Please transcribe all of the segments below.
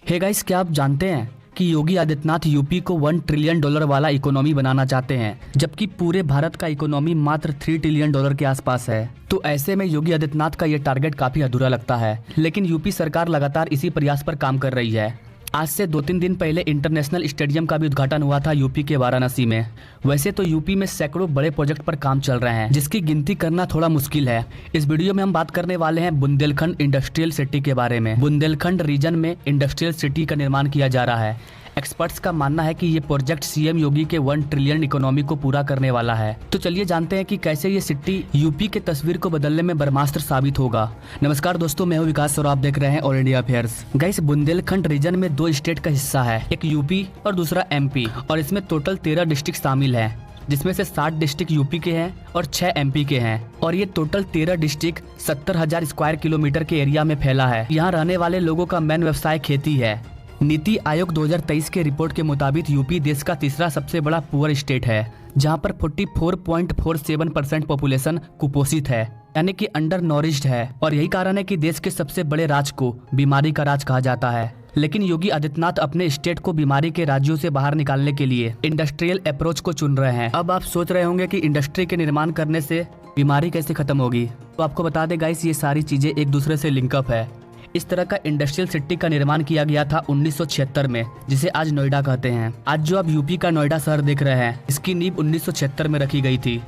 Hey guys, क्या आप जानते हैं कि योगी आदित्यनाथ यूपी को $1 ट्रिलियन वाला इकोनॉमी बनाना चाहते हैं, जबकि पूरे भारत का इकोनॉमी मात्र $3 ट्रिलियन के आसपास है। तो ऐसे में योगी आदित्यनाथ का ये टारगेट काफी अधूरा लगता है, लेकिन यूपी सरकार लगातार इसी प्रयास पर काम कर रही है। आज से 2-3 दिन पहले इंटरनेशनल स्टेडियम का भी उद्घाटन हुआ था यूपी के वाराणसी में। वैसे तो यूपी में सैकड़ों बड़े प्रोजेक्ट पर काम चल रहे हैं, जिसकी गिनती करना थोड़ा मुश्किल है। इस वीडियो में हम बात करने वाले हैं बुंदेलखंड इंडस्ट्रियल सिटी के बारे में। बुंदेलखंड रीजन में इंडस्ट्रियल सिटी का निर्माण किया जा रहा है। एक्सपर्ट्स का मानना है कि ये प्रोजेक्ट सीएम योगी के 1 ट्रिलियन इकोनॉमी को पूरा करने वाला है। तो चलिए जानते हैं कि कैसे ये सिटी यूपी के तस्वीर को बदलने में ब्रह्मास्त्र साबित होगा। नमस्कार दोस्तों, मैं हूं विकास और आप देख रहे हैं all India affairs. Guys, Bundelkhand region में 2 स्टेट का हिस्सा है, एक यूपी और दूसरा एमपी, और इसमें टोटल 13 डिस्ट्रिक्ट शामिल है, जिसमें से 60 डिस्ट्रिक्ट यूपी के हैं और 6 एमपी के हैं। और ये टोटल 13 डिस्ट्रिक्ट 70,000 स्क्वायर किलोमीटर के एरिया में फैला है। यहाँ रहने वाले लोगों का मेन व्यवसाय खेती है। नीति आयोग 2023 के रिपोर्ट के मुताबिक यूपी देश का तीसरा सबसे बड़ा पुअर स्टेट है, जहां पर 44.47% पॉपुलेशन कुपोषित है, यानी कि अंडर नॉरिश्ड है। और यही कारण है कि देश के सबसे बड़े राज्य को बीमारी का राज कहा जाता है। लेकिन योगी आदित्यनाथ अपने स्टेट को बीमारी के राज्यों से बाहर निकालने के लिए इंडस्ट्रियल अप्रोच को चुन रहे हैं। अब आप सोच रहे होंगे कि इंडस्ट्री के निर्माण करने से बीमारी कैसे खत्म होगी, तो आपको बता दें गाइस, ये सारी चीजें एक दूसरे से लिंकअप है। इस तरह का इंडस्ट्रियल सिटी का निर्माण किया गया था 1976 में, जिसे आज नोएडा कहते हैं। आज जो आप यूपी का नोएडा शहर देख रहे हैं, इसकी नींव 1976 में रखी गई थी।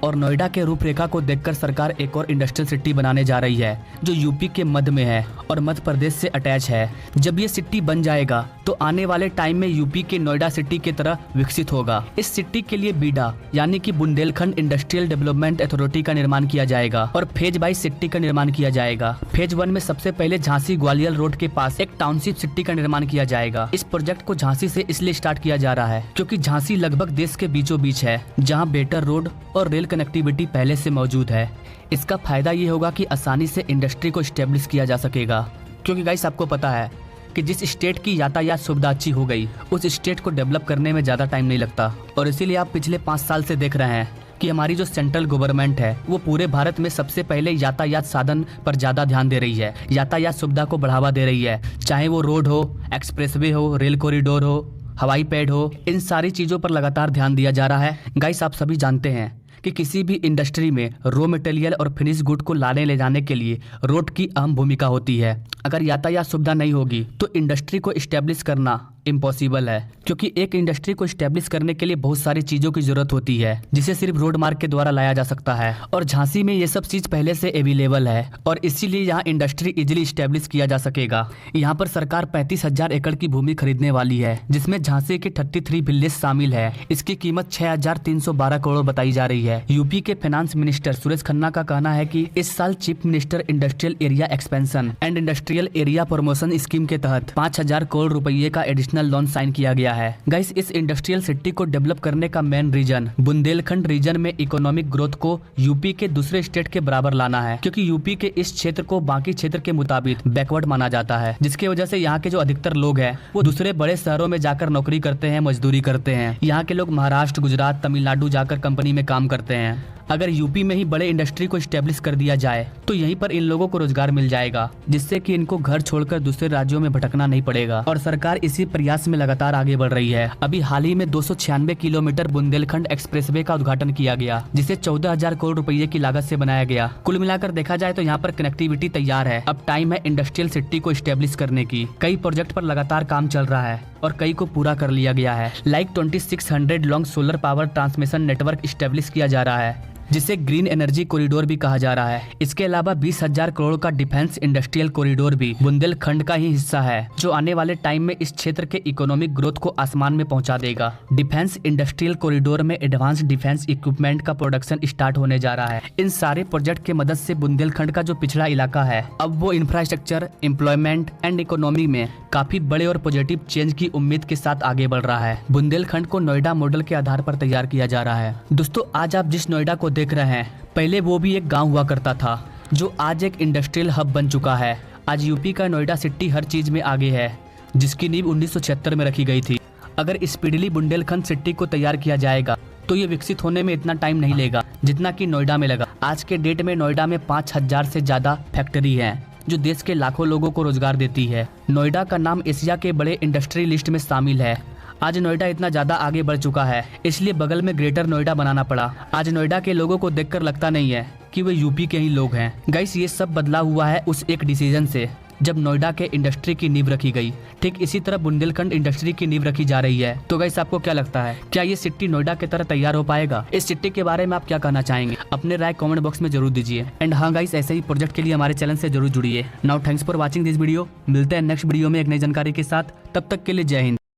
और नोएडा के रूपरेखा को देखकर सरकार एक और इंडस्ट्रियल सिटी बनाने जा रही है, जो यूपी के मध्य में है और मध्य प्रदेश से अटैच है। जब ये सिटी बन जाएगा तो आने वाले टाइम में यूपी के नोएडा सिटी की तरह विकसित होगा। इस सिटी के लिए बीडा यानी कि बुंदेलखंड इंडस्ट्रियल डेवलपमेंट अथॉरिटी का निर्माण किया जाएगा और फेज वाइज सिटी का निर्माण किया जाएगा। फेज 1 में सबसे पहले झांसी ग्वालियर रोड के पास एक टाउनशिप सिटी का निर्माण किया जाएगा। इस प्रोजेक्ट को झांसी से इसलिए स्टार्ट किया जा रहा है क्योंकि झांसी लगभग देश के बीचों बीच है, जहाँ बेटर रोड और रेल कनेक्टिविटी पहले से मौजूद है। इसका फायदा ये होगा कि आसानी से इंडस्ट्री को स्टेब्लिश किया जा सकेगा, क्योंकि गाइस आपको पता है कि जिस स्टेट की यातायात सुविधा अच्छी हो गई, उस स्टेट को डेवलप करने में ज़्यादा टाइम नहीं लगता। और इसीलिए आप पिछले 5 साल से देख रहे हैं कि हमारी जो सेंट्रल गवर्नमेंट है, वो पूरे भारत में सबसे पहले यातायात साधन पर ज़्यादा ध्यान दे रही है, यातायात सुविधा को बढ़ावा दे रही है। चाहे वो रोड हो, एक्सप्रेसवे हो, रेल कॉरिडोर हो, हवाई पैड हो, इन सारी चीज़ों पर लगातार ध्यान दिया जा रहा है। गाइस, आप सभी जानते हैं कि किसी भी इंडस्ट्री में रॉ मटेरियल और फिनिश गुड को लाने ले जाने के लिए रोड की अहम भूमिका होती है। अगर यातायात सुविधा नहीं होगी तो इंडस्ट्री को इस्टेब्लिश करना इम्पॉसिबल है, क्योंकि एक इंडस्ट्री को इस्टेब्लिश करने के लिए बहुत सारी चीजों की जरूरत होती है, जिसे सिर्फ रोड मार्ग के द्वारा लाया जा सकता है। और झांसी में ये सब चीज पहले से अवेलेबल है और इसीलिए यहाँ इंडस्ट्री इजिली इस्टेब्लिश किया जा सकेगा। यहाँ पर सरकार 35,000 एकड़ की भूमि खरीदने वाली है, जिसमें झांसी के 33 विलेज शामिल है। इसकी कीमत 6,312 करोड़ बताई जा रही है। यूपी के फाइनेंस मिनिस्टर सुरेश खन्ना का कहना है कि इस साल chief minister industrial area expansion and industrial area promotion scheme के तहत 5,000 करोड़ रुपये का एडिशनल लोन साइन किया गया है। गाइस, इस इंडस्ट्रियल सिटी को डेवलप करने का मेन रीजन बुंदेलखंड रीजन में इकोनॉमिक ग्रोथ को यूपी के दूसरे स्टेट के बराबर लाना है, क्योंकि यूपी के इस क्षेत्र को बाकी क्षेत्र के मुताबिक बैकवर्ड माना जाता है, जिसकी वजह से यहाँ के जो अधिकतर लोग हैं वो दूसरे बड़े शहरों में जाकर नौकरी करते हैं, मजदूरी करते हैं। यहाँ के लोग महाराष्ट्र, गुजरात, तमिलनाडु जाकर कंपनी में काम करते हैं। अगर यूपी में ही बड़े इंडस्ट्री को स्टेब्लिश कर दिया जाए तो यहीं पर इन लोगों को रोजगार मिल जाएगा, जिससे कि इनको घर छोड़कर दूसरे राज्यों में भटकना नहीं पड़ेगा। और सरकार इसी प्रयास में लगातार आगे बढ़ रही है। अभी हाल ही में 296 किलोमीटर बुंदेलखंड एक्सप्रेसवे का उद्घाटन किया गया, जिसे 14,000 करोड़ रुपये की लागत से बनाया गया। कुल मिलाकर देखा जाए तो यहाँ पर कनेक्टिविटी तैयार है। अब टाइम है इंडस्ट्रियल सिटी को स्टेब्लिश करने की। कई प्रोजेक्ट पर लगातार काम चल रहा है और कई को पूरा कर लिया गया है। Like 2600 long solar power transmission network establish किया जा रहा है, जिसे ग्रीन एनर्जी कॉरिडोर भी कहा जा रहा है। इसके अलावा 20,000 करोड़ का डिफेंस इंडस्ट्रियल कॉरिडोर भी बुंदेलखंड का ही हिस्सा है, जो आने वाले टाइम में इस क्षेत्र के इकोनॉमिक ग्रोथ को आसमान में पहुंचा देगा। डिफेंस इंडस्ट्रियल कॉरिडोर में एडवांस डिफेंस इक्विपमेंट का प्रोडक्शन स्टार्ट होने जा रहा है। इन सारे प्रोजेक्ट के मदद से बुंदेलखंड का जो पिछड़ा इलाका है, अब वो इंफ्रास्ट्रक्चर, एम्प्लॉयमेंट एंड इकोनॉमी में काफी बड़े और पॉजिटिव चेंज की उम्मीद के साथ आगे बढ़ रहा है। बुंदेलखंड को नोएडा मॉडल के आधार पर तैयार किया जा रहा है। दोस्तों, आज आप जिस नोएडा को देख रहे हैं, पहले वो भी एक गांव हुआ करता था, जो आज एक इंडस्ट्रियल हब बन चुका है। आज यूपी का नोएडा सिटी हर चीज में आगे है, जिसकी नींव 1976 में रखी गई थी। अगर स्पीडली बुंदेलखंड सिटी को तैयार किया जाएगा तो ये विकसित होने में इतना टाइम नहीं लेगा जितना कि नोएडा में लगा। आज के डेट में नोएडा में 5,000 से ज्यादा फैक्ट्री है, जो देश के लाखों लोगों को रोजगार देती है। नोएडा का नाम एशिया के बड़े इंडस्ट्री लिस्ट में शामिल है। आज नोएडा इतना ज्यादा आगे बढ़ चुका है, इसलिए बगल में ग्रेटर नोएडा बनाना पड़ा। आज नोएडा के लोगों को देखकर लगता नहीं है कि वे यूपी के ही लोग हैं। गाइस, ये सब बदला हुआ है उस एक डिसीजन से जब नोएडा के इंडस्ट्री की नींव रखी गई। ठीक इसी तरह बुंदेलखंड इंडस्ट्री की नींव रखी जा रही है। तो गाइस, आपको क्या लगता है, क्या ये सिटी नोएडा की तरह तैयार हो पाएगा? इस सिटी के बारे में आप क्या कहना चाहेंगे? अपने राय कमेंट बॉक्स में जरूर दीजिए। एंड हाँ गाइस, ऐसे ही प्रोजेक्ट के लिए हमारे चैनल से जरूर जुड़िए। Now thanks for watching this video. मिलते हैं नेक्स्ट वीडियो में एक नई जानकारी के साथ। तब तक के लिए जय हिंद।